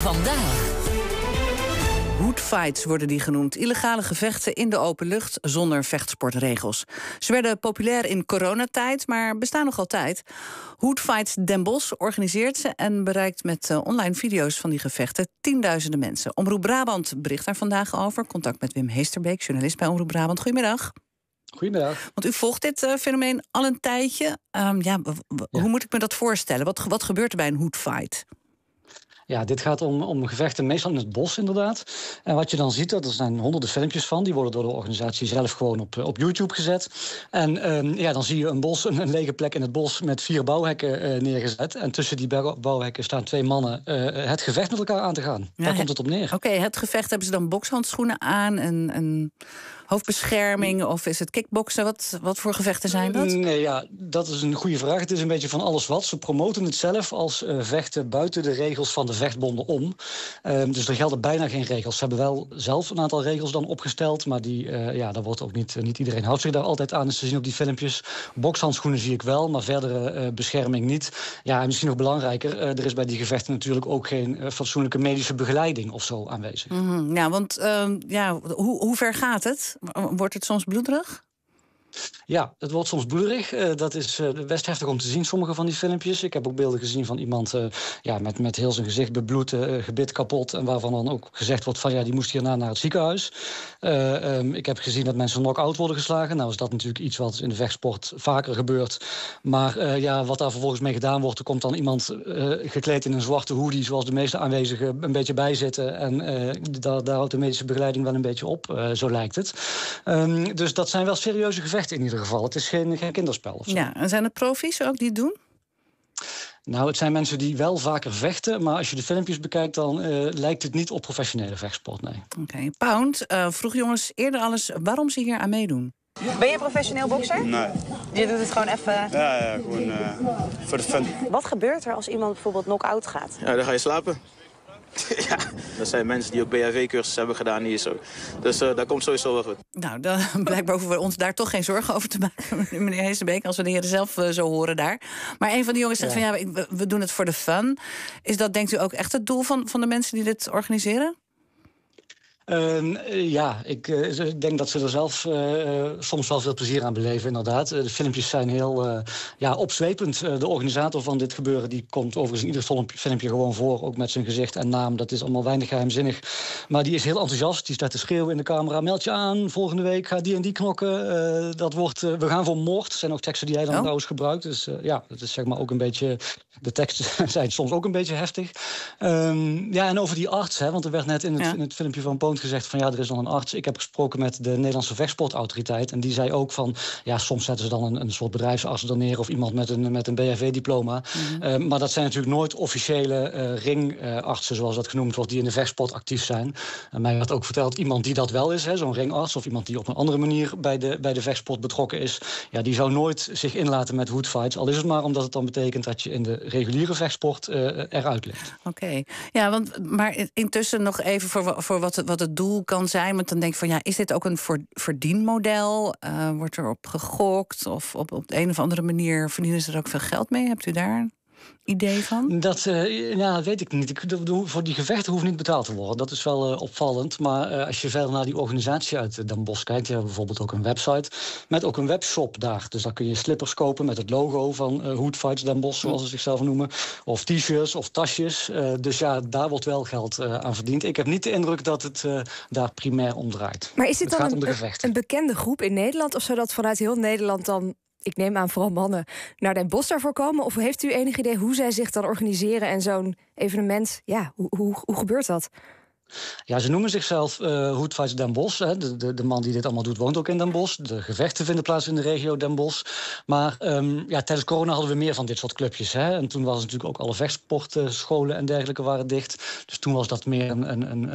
Vandaag. Hoodfights worden die genoemd. Illegale gevechten in de open lucht zonder vechtsportregels. Ze werden populair in coronatijd, maar bestaan nog altijd. Hoodfights Den Bosch organiseert ze en bereikt met online video's van die gevechten tienduizenden mensen. Omroep Brabant bericht daar vandaag over. Contact met Wim Heesterbeek, journalist bij Omroep Brabant. Goedemiddag. Goedemiddag. Want u volgt dit fenomeen al een tijdje. Hoe moet ik me dat voorstellen? Wat gebeurt er bij een hoodfight? Ja, dit gaat om gevechten meestal in het bos inderdaad. En wat je dan ziet, er zijn honderden filmpjes van. Die worden door de organisatie zelf gewoon op YouTube gezet. En dan zie je een bos, een lege plek in het bos met 4 bouwhekken neergezet. En tussen die bouwhekken staan 2 mannen het gevecht met elkaar aan te gaan. Daar komt het op neer. Oké, het gevecht, hebben ze dan bokshandschoenen aan en hoofdbescherming of is het kickboksen? Wat voor gevechten zijn dat? Nee, ja, dat is een goede vraag. Het is een beetje van alles wat. Ze promoten het zelf als vechten buiten de regels van de vechtbonden om. Dus er gelden bijna geen regels. Ze hebben wel zelf een aantal regels dan opgesteld, maar daar wordt ook niet iedereen houdt zich daar altijd aan. Is te zien op die filmpjes. Bokshandschoenen zie ik wel, maar verdere bescherming niet. Ja, en misschien nog belangrijker, er is bij die gevechten natuurlijk ook geen fatsoenlijke medische begeleiding of zo aanwezig. Mm-hmm. Ja, want hoe ver gaat het? Wordt het soms bloederig? Ja, het wordt soms bloederig. Dat is best heftig om te zien, sommige van die filmpjes. Ik heb ook beelden gezien van iemand met heel zijn gezicht bebloed, gebit kapot. En waarvan dan ook gezegd wordt van die moest hierna naar het ziekenhuis. Ik heb gezien dat mensen knock-out worden geslagen. Nou is dat natuurlijk iets wat in de vechtsport vaker gebeurt. Maar wat daar vervolgens mee gedaan wordt, er komt dan iemand gekleed in een zwarte hoodie, zoals de meeste aanwezigen, een beetje bij zitten. En daar houdt de medische begeleiding wel een beetje op, zo lijkt het. Dus dat zijn wel serieuze gevechten in ieder geval. Het is geen kinderspel of zo. Ja, en zijn er profi's ook die het doen? Nou, het zijn mensen die wel vaker vechten, maar als je de filmpjes bekijkt, dan lijkt het niet op professionele vechtsport, nee. Oké. Pound vroeg jongens eerder alles waarom ze hier aan meedoen. Ben je professioneel bokser? Nee. Je doet het gewoon even... Ja, gewoon voor de fun. Wat gebeurt er als iemand bijvoorbeeld knock-out gaat? Ja, dan ga je slapen. Ja, dat zijn mensen die ook BHV-cursus hebben gedaan hier zo. Dus dat komt sowieso wel goed. Nou, dan blijkbaar hoeven we ons daar toch geen zorgen over te maken, meneer Heesterbeek, als we de heren zelf zo horen daar. Maar een van de jongens zegt we doen het voor de fun. Is dat, denkt u, ook echt het doel van de mensen die dit organiseren? Ik denk dat ze er zelf soms wel veel plezier aan beleven, inderdaad. De filmpjes zijn heel opzwepend. De organisator van dit gebeuren die komt overigens in ieder filmpje gewoon voor, ook met zijn gezicht en naam. Dat is allemaal weinig geheimzinnig. Maar die is heel enthousiast. Die staat te schreeuwen in de camera. Meld je aan, volgende week gaat die en die knokken. We gaan voor moord. Dat zijn ook teksten die hij dan trouwens gebruikt. Dus dat is zeg maar ook een beetje... De teksten zijn soms ook een beetje heftig. En over die arts, want er werd net in het filmpje van Poont gezegd van er is nog een arts. Ik heb gesproken met de Nederlandse Vechtsportautoriteit en die zei ook van soms zetten ze dan een soort bedrijfsarts er neer of iemand met een BHV-diploma. Mm-hmm. Maar dat zijn natuurlijk nooit officiële ringartsen, zoals dat genoemd wordt, die in de vechtsport actief zijn. En mij werd ook verteld, iemand die dat wel is, zo'n ringarts of iemand die op een andere manier bij de vechtsport betrokken is, die zou nooit zich inlaten met hoodfights. Al is het maar omdat het dan betekent dat je in de reguliere vechtsport eruit ligt. Oké. Ja, maar intussen nog even voor wat het doel kan zijn. Want dan denk ik van is dit ook een verdienmodel? Wordt er op gegokt? Of op de een of andere manier verdienen ze er ook veel geld mee? Hebt u daar een idee van? Dat weet ik niet. Voor die gevechten hoeft niet betaald te worden. Dat is wel opvallend. Maar als je verder naar die organisatie uit Den Bosch kijkt, die hebben bijvoorbeeld ook een website met ook een webshop daar. Dus daar kun je slippers kopen met het logo van Hoodfights Den Bosch, zoals ze zichzelf noemen. Of t-shirts of tasjes. Dus daar wordt wel geld aan verdiend. Ik heb niet de indruk dat het daar primair om draait. Maar is dit dan een bekende groep in Nederland? Of zou dat vanuit heel Nederland dan, ik neem aan vooral mannen, naar Den Bosch daarvoor komen? Of heeft u enig idee hoe zij zich dan organiseren en zo'n evenement, hoe gebeurt dat? Ja, ze noemen zichzelf Hoodfights Den Bosch. De man die dit allemaal doet woont ook in Den Bosch. De gevechten vinden plaats in de regio Den Bosch. Maar tijdens corona hadden we meer van dit soort clubjes. En toen was het natuurlijk ook alle vechtsportscholen en dergelijke waren dicht. Dus toen was dat meer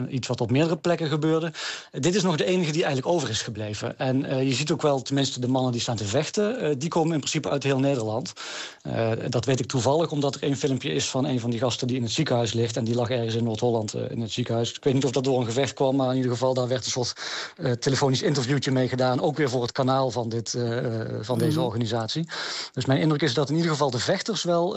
iets wat op meerdere plekken gebeurde. Dit is nog de enige die eigenlijk over is gebleven. En je ziet ook wel, tenminste de mannen die staan te vechten, die komen in principe uit heel Nederland. Dat weet ik toevallig, omdat er een filmpje is van een van die gasten die in het ziekenhuis ligt. En die lag ergens in Noord-Holland in het ziekenhuis. Ik weet niet of dat door een gevecht kwam, maar in ieder geval daar werd een soort telefonisch interviewtje mee gedaan. Ook weer voor het kanaal van, deze organisatie. Dus mijn indruk is dat in ieder geval de vechters wel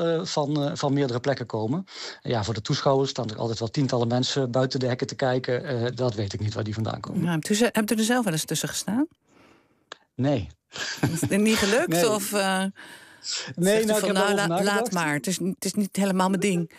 van meerdere plekken komen. Ja, voor de toeschouwers staan er altijd wel tientallen mensen buiten de hekken te kijken. Dat weet ik niet waar die vandaan komen. Nou, hebt u er zelf wel eens tussen gestaan? Nee. Is het niet gelukt? Nee. Of Nee, nou, ik heb erover nagedacht. laat maar. Het is niet helemaal mijn ding.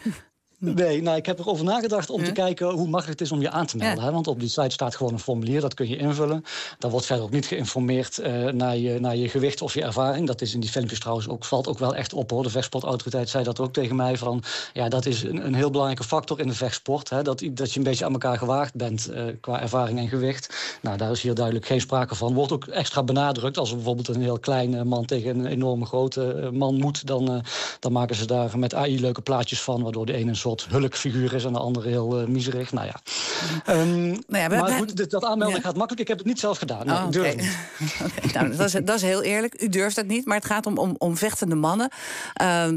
Nee, nou, ik heb erover nagedacht om te kijken hoe makkelijk het is om je aan te melden. Ja. Hè? Want op die site staat gewoon een formulier, dat kun je invullen. Daar wordt verder ook niet geïnformeerd naar je gewicht of je ervaring. Dat is in die filmpjes trouwens valt ook wel echt op, hoor. De vechtsportautoriteit zei dat ook tegen mij. Van, ja, dat is een heel belangrijke factor in de vechtsport. Hè? Dat je een beetje aan elkaar gewaagd bent qua ervaring en gewicht. Nou, daar is hier duidelijk geen sprake van. Wordt ook extra benadrukt. Als er bijvoorbeeld een heel klein man tegen een enorme grote man moet, dan maken ze daar met AI leuke plaatjes van, waardoor de ene een soort hulkfiguur is en de andere heel miserig. Nou ja. Maar goed, dat aanmelden gaat makkelijk. Ik heb het niet zelf gedaan. Nee, ik durf het niet. Okay. Nou, dat is heel eerlijk. U durft het niet, maar het gaat om vechtende mannen.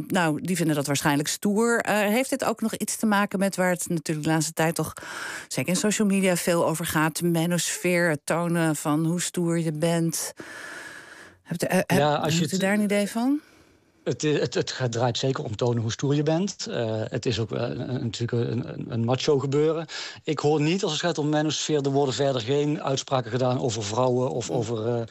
Nou, die vinden dat waarschijnlijk stoer. Heeft dit ook nog iets te maken met waar het natuurlijk de laatste tijd toch, zeker in social media, veel over gaat? De manosfeer, het tonen van hoe stoer je bent. Hebt u daar een idee van? Het draait zeker om tonen hoe stoer je bent. Het is ook natuurlijk een macho gebeuren. Ik hoor niet, als het gaat om manosfeer, er worden verder geen uitspraken gedaan over vrouwen of over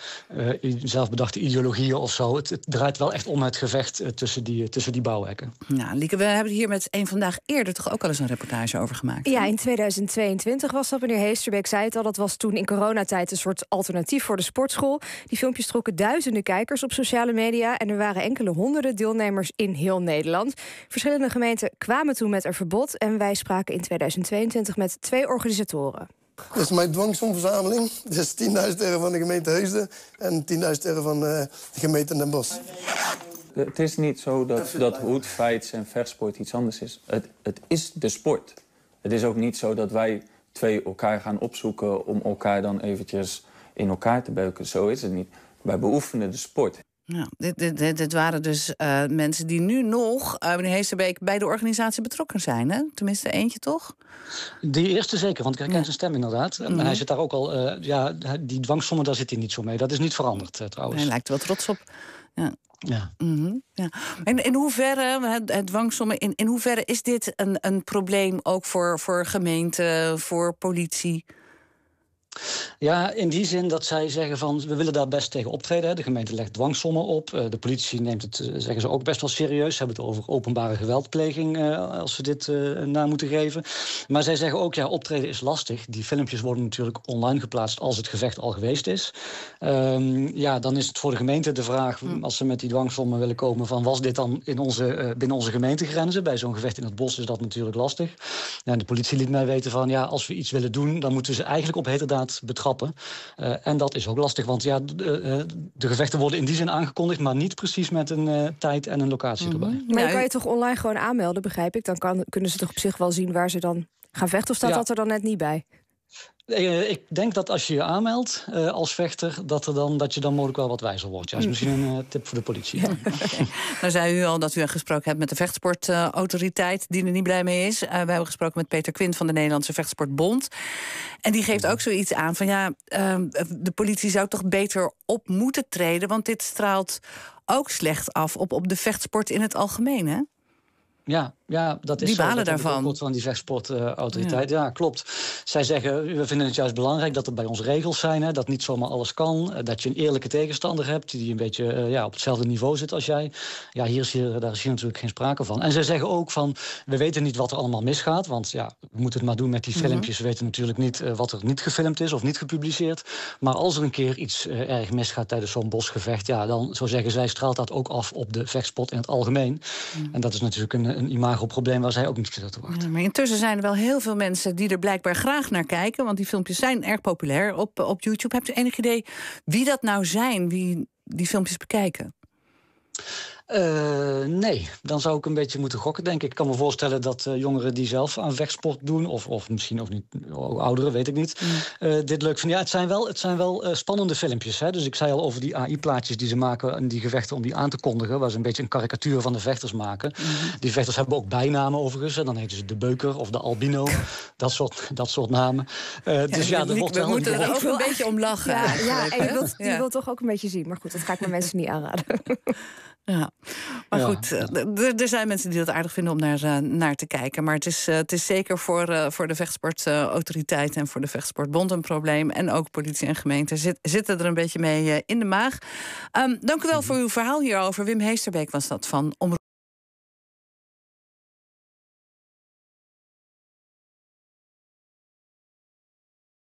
zelfbedachte ideologieën of zo. Het draait wel echt om het gevecht tussen die bouwhekken. Nou, Lieke, we hebben hier met Eén Vandaag eerder toch ook al eens een reportage over gemaakt. Ja, in 2022 was dat, meneer Heesterbeek zei het al. Dat was toen in coronatijd een soort alternatief voor de sportschool. Die filmpjes trokken duizenden kijkers op sociale media en er waren enkele honderden deelnemers in heel Nederland. Verschillende gemeenten kwamen toen met een verbod en wij spraken in 2022 met 2 organisatoren. Dit is mijn dwangsomverzameling. Dit is 10.000 euro van de gemeente Heusden en 10.000 euro van de gemeente Den Bosch. Het is niet zo dat hoedfights en vechtsport iets anders is. Het is de sport. Het is ook niet zo dat wij 2 elkaar gaan opzoeken om elkaar dan eventjes in elkaar te beuken. Zo is het niet. Wij beoefenen de sport. Nou, dit waren dus mensen die nu nog, meneer Heesterbeek, bij de organisatie betrokken zijn, hè? Tenminste, eentje toch? Die eerste zeker, want ik herken zijn stem inderdaad. En hij zit daar ook al, die dwangsommen, daar zit hij niet zo mee. Dat is niet veranderd trouwens. Hij lijkt er wel trots op. Ja. Ja. Ja. En in hoeverre, het dwangsommen, in hoeverre is dit een probleem ook voor gemeenten, voor politie? Ja, in die zin dat zij zeggen van, we willen daar best tegen optreden. De gemeente legt dwangsommen op. De politie neemt het, zeggen ze, ook best wel serieus. Ze hebben het over openbare geweldpleging als ze dit na moeten geven. Maar zij zeggen ook, ja, optreden is lastig. Die filmpjes worden natuurlijk online geplaatst als het gevecht al geweest is. Dan is het voor de gemeente de vraag, als ze met die dwangsommen willen komen, van was dit dan binnen onze gemeentegrenzen? Bij zo'n gevecht in het bos is dat natuurlijk lastig. Ja, de politie liet mij weten van, ja, als we iets willen doen, dan moeten ze eigenlijk op heterdaad betrappen. En dat is ook lastig, want ja, de gevechten worden in die zin aangekondigd, maar niet precies met een tijd en een locatie erbij. Maar dan kan je toch online gewoon aanmelden, begrijp ik? Dan kunnen ze toch op zich wel zien waar ze dan gaan vechten, of staat dat er dan net niet bij? Ik denk dat als je je aanmeldt als vechter, dat je dan mogelijk wel wat wijzer wordt. Ja, dat is misschien een tip voor de politie. Ja. Nou zei u al dat u gesproken hebt met de vechtsportautoriteit, die er niet blij mee is. We hebben gesproken met Peter Quint van de Nederlandse Vechtsportbond. En die geeft ook zoiets aan van de politie zou toch beter op moeten treden, want dit straalt ook slecht af op de vechtsport in het algemeen, hè? Ja, dat is die balen zo. daarvan. Van die vechtsportautoriteit. Ja, klopt. Zij zeggen, we vinden het juist belangrijk dat er bij ons regels zijn. Hè, dat niet zomaar alles kan. Dat je een eerlijke tegenstander hebt die een beetje op hetzelfde niveau zit als jij. Ja, daar is hier natuurlijk geen sprake van. En zij zeggen ook van, we weten niet wat er allemaal misgaat. Want ja, we moeten het maar doen met die filmpjes. We weten natuurlijk niet wat er niet gefilmd is of niet gepubliceerd. Maar als er een keer iets erg misgaat tijdens zo'n bosgevecht, ja, dan, zo zeggen zij, straalt dat ook af op de vechtsport in het algemeen. En dat is natuurlijk een imagoprobleem waar zij ook niet zitten te wachten. Ja, maar intussen zijn er wel heel veel mensen die er blijkbaar graag naar kijken, want die filmpjes zijn erg populair op YouTube. Hebt u enig idee wie dat nou zijn, wie die filmpjes bekijken? Nee, dan zou ik een beetje moeten gokken, denk ik. Ik kan me voorstellen dat jongeren die zelf aan vechtsport doen... of misschien ook niet, ouderen, weet ik niet, dit leuk vinden. Ja, het zijn wel spannende filmpjes. Hè? Dus ik zei al over die AI-plaatjes die ze maken... en die gevechten om die aan te kondigen... waar ze een beetje een karikatuur van de vechters maken. Die vechters hebben ook bijnamen overigens. En dan heten ze de Beuker of de Albino. Dat soort namen. Dus ja, we moeten er ook een beetje om lachen. En je wilt toch ook een beetje zien. Maar goed, dat ga ik mijn mensen niet aanraden. Ja, maar goed, er zijn mensen die dat aardig vinden om naar te kijken. Maar het is zeker voor de vechtsportautoriteit en voor de vechtsportbond een probleem. En ook politie en gemeente zitten er een beetje mee in de maag. Dank u wel voor uw verhaal hierover. Wim Heesterbeek was dat van Omroep.